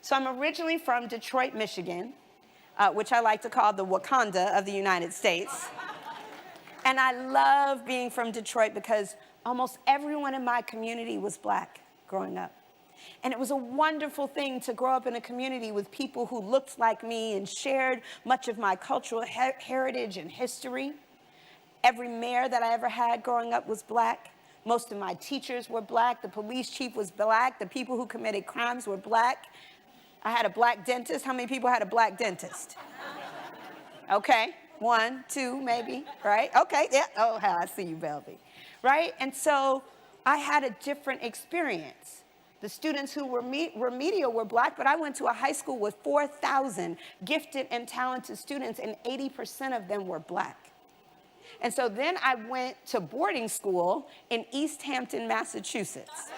So I'm originally from Detroit, Michigan, which I like to call the Wakanda of the United States. And I love being from Detroit because almost everyone in my community was Black growing up. And it was a wonderful thing to grow up in a community with people who looked like me and shared much of my cultural heritage and history. Every mayor that I ever had growing up was Black. Most of my teachers were Black. The police chief was Black. The people who committed crimes were Black. I had a Black dentist. How many people had a Black dentist? Okay, 1, 2, maybe, right? Okay, yeah, oh, I see you, Belby, right? And so I had a different experience. The students who were remedial were Black, but I went to a high school with 4,000 gifted and talented students, and 80% of them were Black. And so then I went to boarding school in East Hampton, Massachusetts.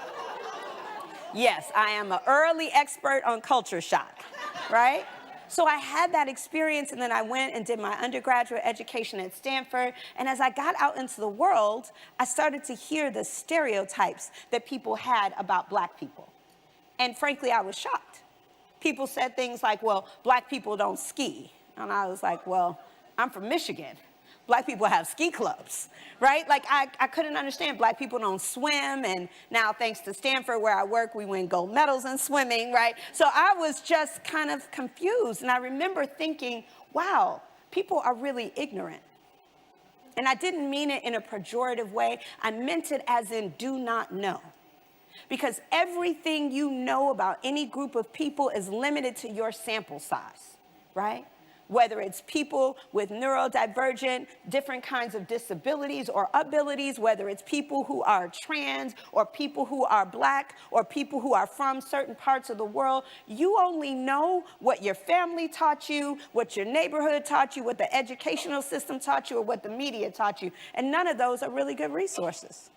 Yes, I am an early expert on culture shock, right? So I had that experience, and then I went and did my undergraduate education at Stanford. And as I got out into the world, I started to hear the stereotypes that people had about Black people. And frankly, I was shocked. People said things like, well, Black people don't ski. And I was like, well, I'm from Michigan. Black people have ski clubs, right? Like, I couldn't understand. Black people don't swim, and now thanks to Stanford, where I work, we win gold medals in swimming, right? So I was just kind of confused, and I remember thinking, wow, people are really ignorant. And I didn't mean it in a pejorative way. I meant it as in do not know. Because everything you know about any group of people is limited to your sample size, right? Whether it's people with neurodivergent, different kinds of disabilities or abilities, whether it's people who are trans or people who are Black or people who are from certain parts of the world, you only know what your family taught you, what your neighborhood taught you, what the educational system taught you, or what the media taught you. And none of those are really good resources.